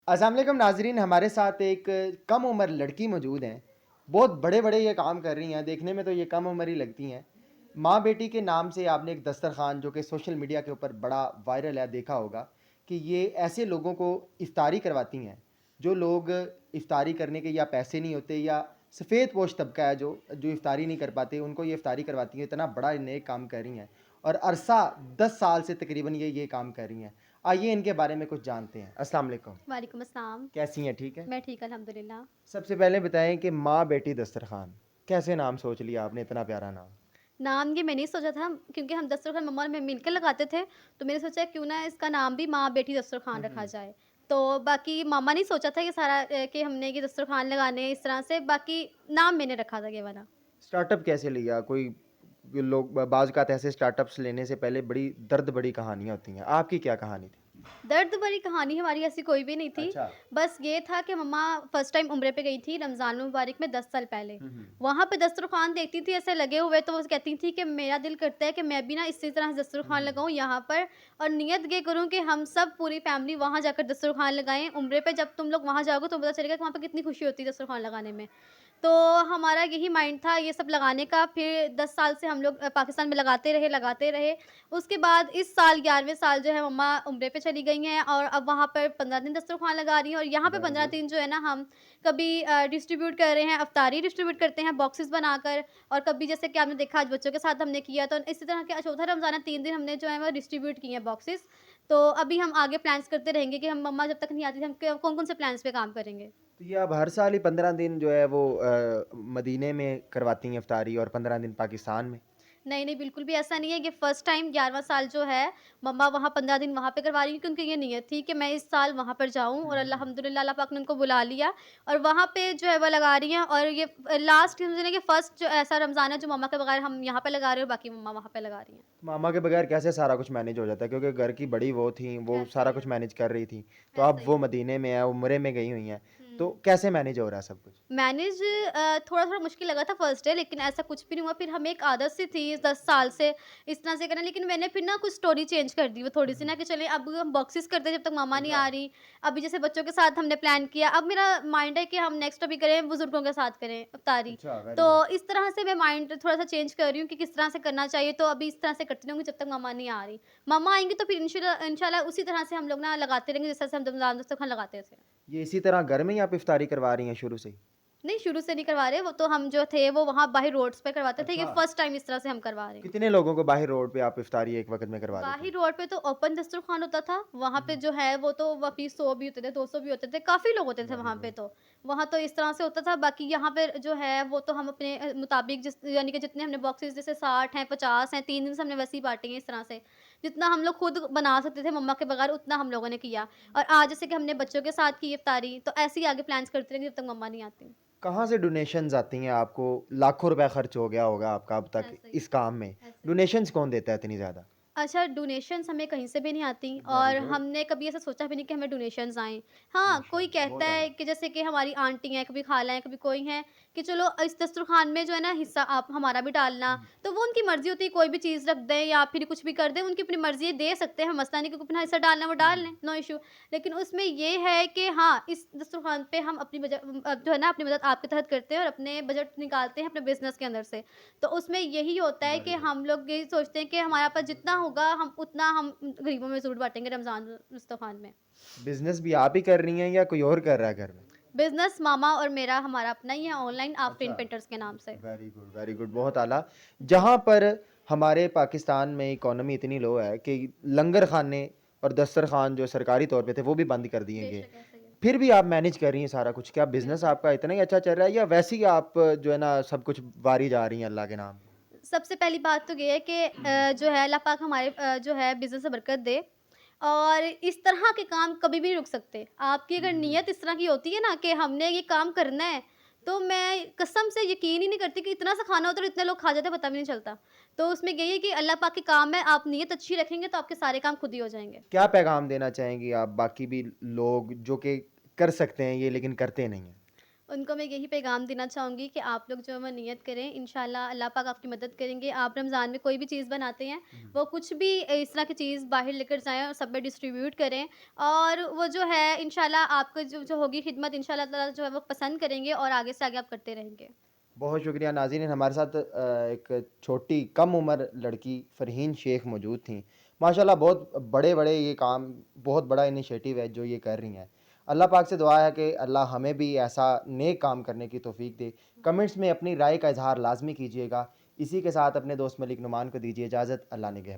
अस्सलाम वालेकुम नाजरीन, हमारे साथ एक कम उम्र लड़की मौजूद हैं। बहुत बड़े बड़े ये काम कर रही हैं, देखने में तो ये कम उम्र ही लगती हैं। माँ बेटी के नाम से आपने एक दस्तरखान जो कि सोशल मीडिया के ऊपर बड़ा वायरल है, देखा होगा कि ये ऐसे लोगों को इफ्तारी करवाती हैं जो लोग इफ्तारी करने के या पैसे नहीं होते या सफ़ेद पोश तबका है जो इफ्तारी नहीं कर पाते, उनको ये इफ्तारी करवाती हैं। इतना बड़ा नेक काम कर रही हैं और अरसा 10 साल से तकरीबन ये काम कर रही हैं। आइए इनके बारे में कुछ जानते हैं। अस्सलाम वालेकुम। वालेकुम अस्सलाम। कैसी हैं, ठीक है? मैं ठीक अल्हम्दुलिल्लाह। सबसे पहले बताएं कि माँ बेटी दस्तरखान कैसे नाम सोच लिया आपने, इतना प्यारा नाम? नाम ये मैंने ही सोचा था क्योंकि हम दस्तरख़्वान मम्मा और मैं मिलकर लगाते थे, तो मैंने सोचा क्यों ना इसका नाम भी माँ बेटी दस्तरख़्वान रखा हम्म। जाए। तो बाकी मामा ने सोचा था ये सारा कि हमने ये दस्तरख़्वान लगाने हैं इस तरह से, बाकी नाम मैंने रखा था ये वाला। स्टार्टअप कैसे लिया? कोई लोग बाज़ औक़ात ऐसे स्टार्टअप्स लेने से पहले बड़ी दर्द बड़ी कहानियाँ होती हैं, आपकी क्या कहानी थी? दर्द भरी कहानी हमारी ऐसी कोई भी नहीं थी। अच्छा। बस ये था कि मम्मा फर्स्ट टाइम उम्रे पे गई थी रमज़ानुल मुबारक में 10 साल पहले। हम्म। वहाँ पे दस्तरख़्वान देखती थी ऐसे लगे हुए, तो वो कहती थी कि मेरा दिल करता है कि मैं भी ना इसी तरह से दस्तरख़्वान हम्म। लगाऊँ यहाँ पर, और नियत ये करूँ कि हम सब पूरी फैमिली वहाँ जाकर दस्तरख़्वान लगाएँ। उम्रे पे जब तुम लोग वहाँ जाओगे तो पता चलेगा कि वहाँ पे कितनी खुशी होती है दस्तरख़्वान लगाने में। तो हमारा यही माइंड था ये सब लगाने का। फिर 10 साल से हम लोग पाकिस्तान में लगाते रहे। उसके बाद इस साल 11वें साल जो है मम्मा उम्रे पे चली गई हैं और अब वहाँ पर 15 दिन दस्तरख़्वान लगा रही हैं, और यहाँ पे वेरी 15 गुड। दिन जो है ना हम कभी डिस्ट्रीब्यूट कर रहे हैं, इफ्तारी डिस्ट्रीब्यूट करते हैं बॉक्सेस बनाकर, और कभी जैसे कि आपने देखा आज बच्चों के साथ हमने किया, तो इसी तरह के चौथा रमज़ान है 3 दिन हमने जो है वो डिस्ट्रीब्यूट किए हैं बॉक्सेस। तो अभी हम आगे प्लान्स करते रहेंगे कि हम मम्मा जब तक नहीं आती थी हम कौन-कौन से प्लान्स पे काम करेंगे। तो ये आप हर साल ही 15 दिन जो है वो मदीने में करवाती हैं इफ्तारी और 15 दिन पाकिस्तान में? नहीं, नहीं, बिल्कुल भी ऐसा नहीं है। ये फर्स्ट टाइम 11वाँ साल जो है, मम्मा वहाँ 15 दिन वहाँ पे करवा रही हैं क्योंकि ये नियत थी कि मैं इस साल वहाँ पर जाऊँ, और हम्म। अल्हम्दुलिल्लाह अल्लाह पाक ने उनको बुला लिया और वहाँ पे जो है वो लगा रही हैं। और ये लास्ट समझ लें कि फर्स्ट जो ऐसा रमज़ान है जो मम्मा के बगैर हम यहाँ पे लगा रहे हैं, और बाकी मम्मा वहाँ पे लगा रही हैं। मामा के बगैर कैसे सारा कुछ मैनेज हो जाता है, क्योंकि घर की बड़ी वो थी, वो ऐसा सारा ही कुछ है, मैनेज कर रही थी, तो अब ऐसा ही वो है। मदीने में है, उम्रे में गई हुई हैं, तो हुँ। कैसे मैनेज हो रहा है सब कुछ? मैनेज थोड़ा-थोड़ा मुश्किल लगा था फर्स्ट डे, लेकिन ऐसा कुछ भी नहीं हुआ। फिर हमें एक आदत सी थी 10 साल से इस तरह से करना, लेकिन मैंने फिर ना कुछ स्टोरी चेंज कर दी वो थोड़ी-सी ना, कि चलिए अब हम बॉक्सेस करते हैं जब तक मम्मा नहीं अच्छा। आ रही। अभी जैसे बच्चों के साथ हमने प्लान किया, अब मेरा माइंड है कि हम नेक्स्ट अभी करें बुज़ुर्गों के साथ करें इफ्तारी। अच्छा, वेरी तो गुड। इस तरह से मैं माइंड थोड़ा-सा चेंज कर रही हूँ कि किस तरह से करना चाहिए, तो अभी इस तरह से करती रहूँगी जब तक मम्मा नहीं आ रही। मम्मा आएँगी तो फिर इंशाल्लाह इंशाल्लाह उसी तरह से हम लोग ना लगाते रहेंगे जिस तरह से हम रमज़ान दस्तरख़्वान लगाते थे। ये इसी तरह घर में ही आप इफ्तारी करवा रही हैं शुरू से ही? नहीं, शुरू से नहीं करवा रहे, वो तो हम जो थे वो वहाँ बाहर रोड्स पे करवाते थे, ये अच्छा। फर्स्ट टाइम इस तरह से हम करवा रहे हैं। कितने लोगों को बाहर रोड पे आप इफ्तारी एक वक़्त में करवा देती बाहर हैं? रोड पे तो ओपन दस्तरख़्वान होता था, वहाँ पे हुँ। जो है वो तो वफ़ी 100 भी होते थे, 200 भी होते थे, काफ़ी लोग होते थे वेरी वहाँ पे गुड। तो। वहाँ तो इस तरह से होता था, बाकी यहाँ पे जो है वो तो हम अपने मुताबिक जिस यानी कि जितने हमने बॉक्सेस जैसे 60 हैं, 50 हैं, 3 दिन से हमने वैसे ही बाँटे हैं इस तरह से। जितना हम लोग खुद बना सकते थे मम्मा के बगैर उतना हम लोगों ने किया। और आज जैसे कि हमने बच्चों के साथ की इफ्तारी, तो ऐसे ही आगे प्लान्स करते रहेंगे जब तक मम्मा नहीं आती। कहाँ से डोनेशंस आती हैं आपको? लाखों रुपए खर्च हो गया होगा आपका अब तक ऐसे ही, इस काम में। ऐसे ही। डोनेशंस कौन देता है इतनी ज़्यादा? अच्छा, डोनेशंस हमें कहीं से भी नहीं आती, वेरी और गुड। हमने कभी ऐसा सोचा भी नहीं कि हमें डोनेशंस आएँ। हाँ, कोई माशाल्लाह, कहता बहुत है आला। कि जैसे कि हमारी आंटी हैं, कभी खाला हैं, कभी कोई हैं, कि चलो इस दस्तरख़्वान में जो है ना हिस्सा आप हमारा भी डालना। हुँ। तो वो उनकी मर्ज़ी होती है, कोई भी चीज़ रख दें या फिर कुछ भी कर दें, उनकी अपनी मर्ज़ी है, दे सकते हैं, मसला नहीं कि अपना हिस्सा डालना है वो हुँ, डाल हुँ। लें, नो इश्यू। लेकिन उसमें ये है कि हाँ, इस दस्तरख़्वान पे हम अपनी जो है ना अपनी मदद आपके तहत करते हैं और अपने बजट निकालते हैं अपने बिज़नेस के अंदर से। तो उसमें यही होता है वेरी कि गुड। हम लोग यही सोचते हैं कि हमारे पास जितना होगा हम उतना हम गरीबों में ज़रूर बाँटेंगे रमज़ान दस्तरख़्वान में। बिज़नेस भी आप ही कर रही हैं या कोई और कर रहा है घर में? बिज़नेस मामा और मेरा हमारा अपना ही है ऑनलाइन अच्छा। आफरीन पेंटर्स के नाम से। वेरी गुड, बहुत आला। जहाँ पर हमारे पाकिस्तान में इकॉनमी इतनी लो है कि लंगर खाने और दस्तरखान जो सरकारी तौर पे थे वो भी बंद कर दिए गए। बेशक ऐसा ही है। फिर भी आप मैनेज कर रही हैं सारा कुछ। क्या बिज़नेस बिल्कुल। आपका इतना ही अच्छा चल रहा है या वैसे ही आप जो है ना सब कुछ वारी जा रही हैं अल्लाह के नाम? सबसे पहली बात तो ये है कि जो है अल्लाह पाक हमारे जो है बिज़नेस में बरकत दे, और इस तरह के काम कभी भी नहीं रुक सकते। आपकी अगर हुँ। नीयत इस तरह की होती है ना कि हमने ये काम करना है, तो मैं कसम से यकीन ही नहीं करती कि इतना सा खाना होता है और इतने लोग खा जाते हैं, पता भी नहीं चलता। तो उसमें यही है कि अल्लाह पाक के काम है, आप नीयत अच्छी रखेंगे तो आपके सारे काम खुद ही हो जाएँगे। क्या पैगाम देना चाहेंगी आप बाकी भी लोग जो कि कर सकते हैं ये लेकिन करते नहीं हैं? उनको मैं यही पैगाम देना चाहूँगी कि आप लोग जो है वो नियत करें, इंशाल्लाह अल्लाह पाक आपकी मदद करेंगे। आप रमज़ान में कोई भी चीज़ बनाते हैं, जी। वो कुछ भी इस तरह की चीज़ बाहर लेकर जाएँ और सब में डिस्ट्रीब्यूट करें, और वो जो है इंशाल्लाह आपको जो जो होगी खिदमत, इंशाल्लाह ताला जो है वो पसंद करेंगे और आगे से आगे आप करते रहेंगे। बहुत शुक्रिया नाज़रीन, हमारे साथ एक छोटी कम उम्र लड़की फ़रहीन शेख मौजूद थीं। माशाल्लाह बहुत बड़े-बड़े ये काम, बहुत बड़ा इनिशिएटिव है जो ये कर रही हैं। अल्लाह पाक से दुआ है कि अल्लाह हमें भी ऐसा नेक काम करने की तौफ़ीक दे। कमेंट्स में अपनी राय का इज़हार लाज़मी कीजिएगा। इसी के साथ अपने दोस्त मलिक नुमान को दीजिए इजाज़त। अल्लाह निगहबान।